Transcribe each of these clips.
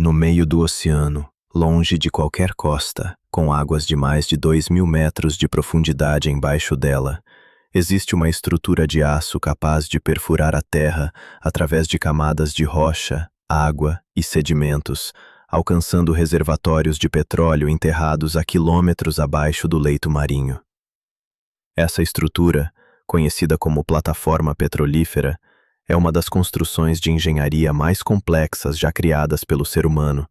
No meio do oceano, longe de qualquer costa, com águas de mais de 2.000 metros de profundidade embaixo dela, existe uma estrutura de aço capaz de perfurar a terra através de camadas de rocha, água e sedimentos, alcançando reservatórios de petróleo enterrados a quilômetros abaixo do leito marinho. Essa estrutura, conhecida como plataforma petrolífera, é uma das construções de engenharia mais complexas já criadas pelo ser humano,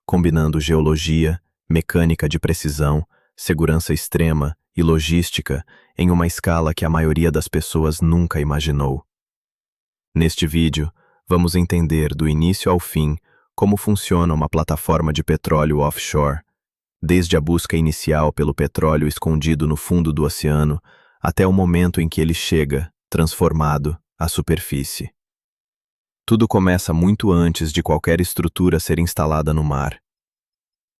combinando geologia, mecânica de precisão, segurança extrema e logística em uma escala que a maioria das pessoas nunca imaginou. Neste vídeo, vamos entender do início ao fim como funciona uma plataforma de petróleo offshore, desde a busca inicial pelo petróleo escondido no fundo do oceano até o momento em que ele chega, transformado, à superfície. Tudo começa muito antes de qualquer estrutura ser instalada no mar.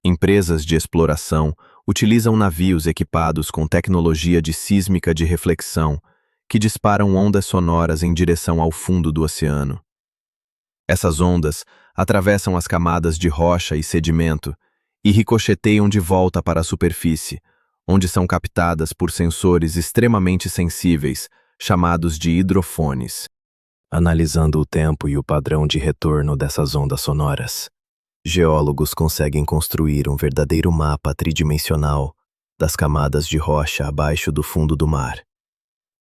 Empresas de exploração utilizam navios equipados com tecnologia de sísmica de reflexão que disparam ondas sonoras em direção ao fundo do oceano. Essas ondas atravessam as camadas de rocha e sedimento e ricocheteiam de volta para a superfície, onde são captadas por sensores extremamente sensíveis, chamados de hidrofones. Analisando o tempo e o padrão de retorno dessas ondas sonoras, geólogos conseguem construir um verdadeiro mapa tridimensional das camadas de rocha abaixo do fundo do mar,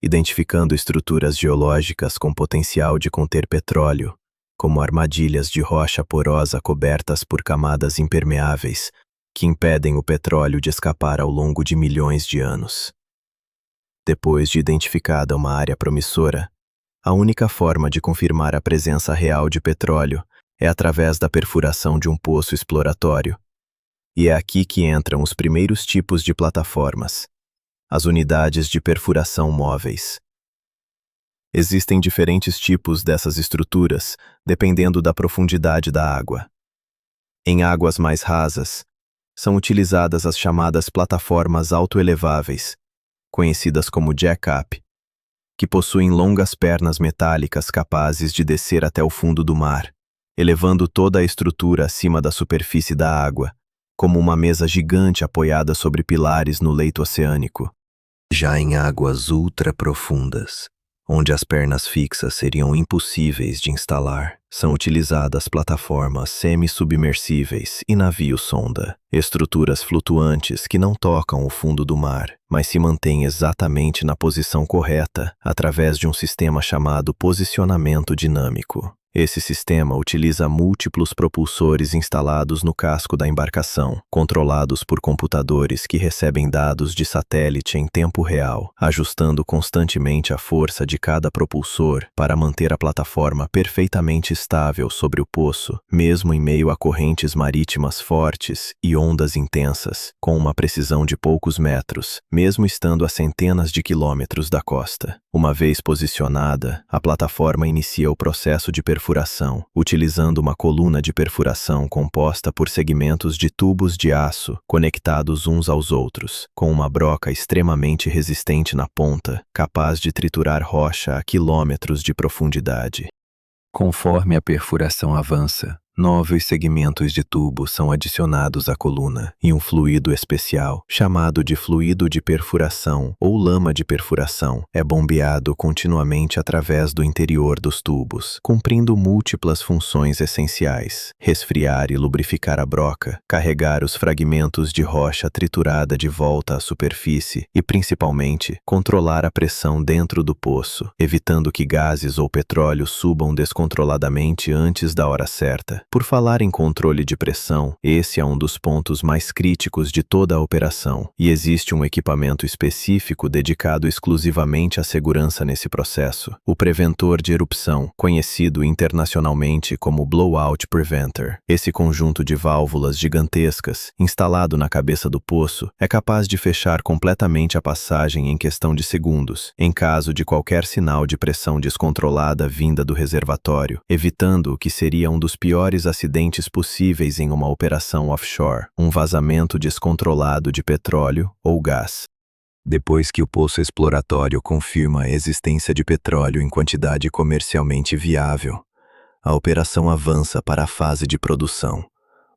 identificando estruturas geológicas com potencial de conter petróleo, como armadilhas de rocha porosa cobertas por camadas impermeáveis que impedem o petróleo de escapar ao longo de milhões de anos. Depois de identificada uma área promissora, a única forma de confirmar a presença real de petróleo é através da perfuração de um poço exploratório. E é aqui que entram os primeiros tipos de plataformas, as unidades de perfuração móveis. Existem diferentes tipos dessas estruturas, dependendo da profundidade da água. Em águas mais rasas, são utilizadas as chamadas plataformas autoeleváveis, conhecidas como jack-up, que possuem longas pernas metálicas capazes de descer até o fundo do mar, elevando toda a estrutura acima da superfície da água, como uma mesa gigante apoiada sobre pilares no leito oceânico. Já em águas ultraprofundas, onde as pernas fixas seriam impossíveis de instalar, são utilizadas plataformas semi-submersíveis e navios-sonda, estruturas flutuantes que não tocam o fundo do mar, mas se mantêm exatamente na posição correta através de um sistema chamado posicionamento dinâmico. Esse sistema utiliza múltiplos propulsores instalados no casco da embarcação, controlados por computadores que recebem dados de satélite em tempo real, ajustando constantemente a força de cada propulsor para manter a plataforma perfeitamente estável sobre o poço, mesmo em meio a correntes marítimas fortes e ondas intensas, com uma precisão de poucos metros, mesmo estando a centenas de quilômetros da costa. Uma vez posicionada, a plataforma inicia o processo de perfuração, utilizando uma coluna de perfuração composta por segmentos de tubos de aço conectados uns aos outros, com uma broca extremamente resistente na ponta, capaz de triturar rocha a quilômetros de profundidade. Conforme a perfuração avança, novos segmentos de tubo são adicionados à coluna e um fluido especial, chamado de fluido de perfuração ou lama de perfuração, é bombeado continuamente através do interior dos tubos, cumprindo múltiplas funções essenciais: resfriar e lubrificar a broca, carregar os fragmentos de rocha triturada de volta à superfície e, principalmente, controlar a pressão dentro do poço, evitando que gases ou petróleo subam descontroladamente antes da hora certa. Por falar em controle de pressão, esse é um dos pontos mais críticos de toda a operação, e existe um equipamento específico dedicado exclusivamente à segurança nesse processo, o preventor de erupção, conhecido internacionalmente como Blowout Preventer. Esse conjunto de válvulas gigantescas, instalado na cabeça do poço, é capaz de fechar completamente a passagem em questão de segundos, em caso de qualquer sinal de pressão descontrolada vinda do reservatório, evitando o que seria um dos piores acidentes possíveis em uma operação offshore, um vazamento descontrolado de petróleo ou gás. Depois que o poço exploratório confirma a existência de petróleo em quantidade comercialmente viável, a operação avança para a fase de produção,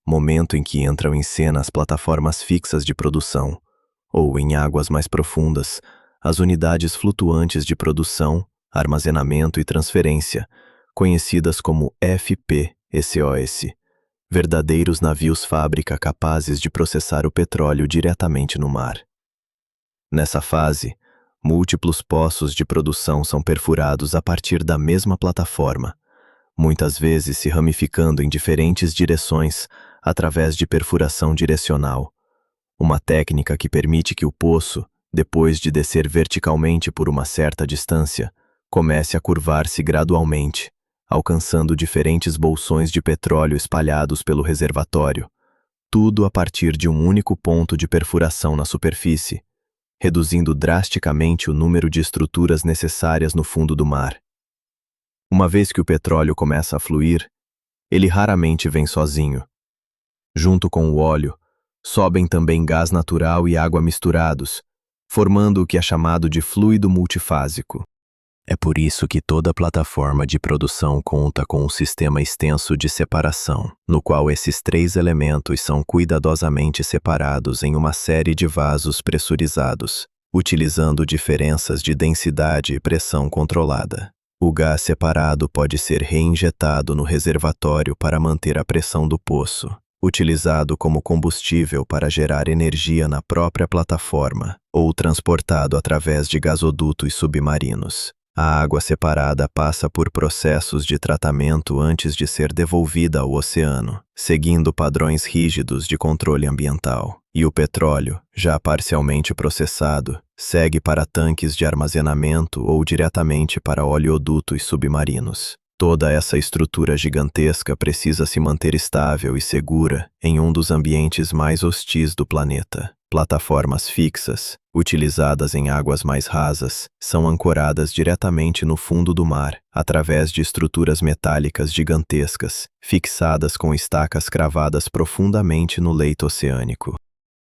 momento em que entram em cena as plataformas fixas de produção, ou, em águas mais profundas, as unidades flutuantes de produção, armazenamento e transferência, conhecidas como FPSOs, verdadeiros navios-fábrica capazes de processar o petróleo diretamente no mar. Nessa fase, múltiplos poços de produção são perfurados a partir da mesma plataforma, muitas vezes se ramificando em diferentes direções através de perfuração direcional, uma técnica que permite que o poço, depois de descer verticalmente por uma certa distância, comece a curvar-se gradualmente, alcançando diferentes bolsões de petróleo espalhados pelo reservatório, tudo a partir de um único ponto de perfuração na superfície, reduzindo drasticamente o número de estruturas necessárias no fundo do mar. Uma vez que o petróleo começa a fluir, ele raramente vem sozinho. Junto com o óleo, sobem também gás natural e água misturados, formando o que é chamado de fluido multifásico. É por isso que toda plataforma de produção conta com um sistema extenso de separação, no qual esses três elementos são cuidadosamente separados em uma série de vasos pressurizados, utilizando diferenças de densidade e pressão controlada. O gás separado pode ser reinjetado no reservatório para manter a pressão do poço, utilizado como combustível para gerar energia na própria plataforma, ou transportado através de gasodutos submarinos. A água separada passa por processos de tratamento antes de ser devolvida ao oceano, seguindo padrões rígidos de controle ambiental. E o petróleo, já parcialmente processado, segue para tanques de armazenamento ou diretamente para oleodutos submarinos. Toda essa estrutura gigantesca precisa se manter estável e segura em um dos ambientes mais hostis do planeta. Plataformas fixas, utilizadas em águas mais rasas, são ancoradas diretamente no fundo do mar, através de estruturas metálicas gigantescas, fixadas com estacas cravadas profundamente no leito oceânico.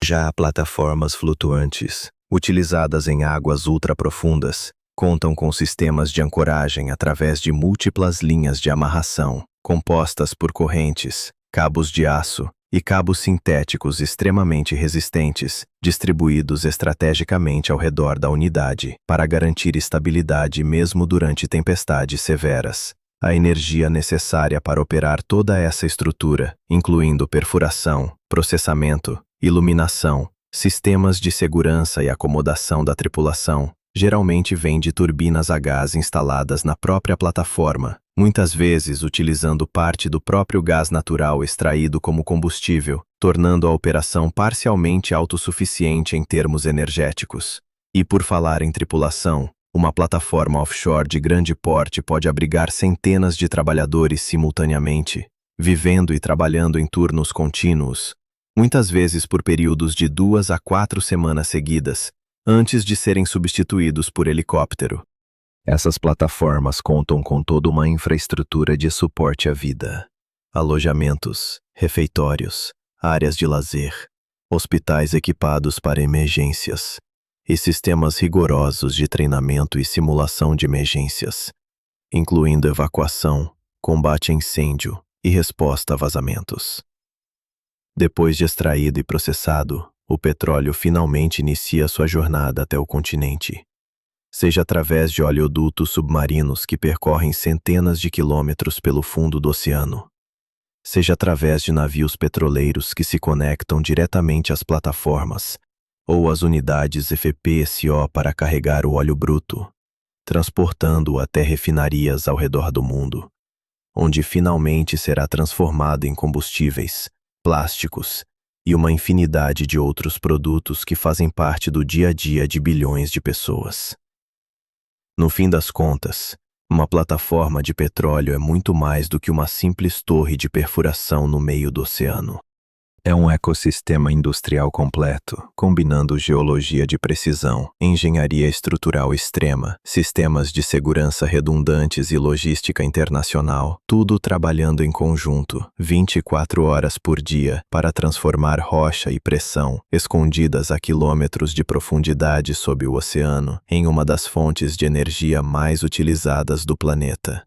Já plataformas flutuantes, utilizadas em águas ultraprofundas, contam com sistemas de ancoragem através de múltiplas linhas de amarração, compostas por correntes, cabos de aço e cabos sintéticos extremamente resistentes, distribuídos estrategicamente ao redor da unidade, para garantir estabilidade mesmo durante tempestades severas. A energia necessária para operar toda essa estrutura, incluindo perfuração, processamento, iluminação, sistemas de segurança e acomodação da tripulação, geralmente vem de turbinas a gás instaladas na própria plataforma, muitas vezes utilizando parte do próprio gás natural extraído como combustível, tornando a operação parcialmente autossuficiente em termos energéticos. E por falar em tripulação, uma plataforma offshore de grande porte pode abrigar centenas de trabalhadores simultaneamente, vivendo e trabalhando em turnos contínuos, muitas vezes por períodos de 2 a 4 semanas seguidas, antes de serem substituídos por helicóptero. Essas plataformas contam com toda uma infraestrutura de suporte à vida. Alojamentos, refeitórios, áreas de lazer, hospitais equipados para emergências e sistemas rigorosos de treinamento e simulação de emergências, incluindo evacuação, combate a incêndio e resposta a vazamentos. Depois de extraído e processado, o petróleo finalmente inicia sua jornada até o continente, seja através de oleodutos submarinos que percorrem centenas de quilômetros pelo fundo do oceano, seja através de navios petroleiros que se conectam diretamente às plataformas ou às unidades FPSO para carregar o óleo bruto, transportando-o até refinarias ao redor do mundo, onde finalmente será transformado em combustíveis, plásticos e uma infinidade de outros produtos que fazem parte do dia a dia de bilhões de pessoas. No fim das contas, uma plataforma de petróleo é muito mais do que uma simples torre de perfuração no meio do oceano. É um ecossistema industrial completo, combinando geologia de precisão, engenharia estrutural extrema, sistemas de segurança redundantes e logística internacional, tudo trabalhando em conjunto, 24 horas por dia, para transformar rocha e pressão, escondidas a quilômetros de profundidade sob o oceano, em uma das fontes de energia mais utilizadas do planeta.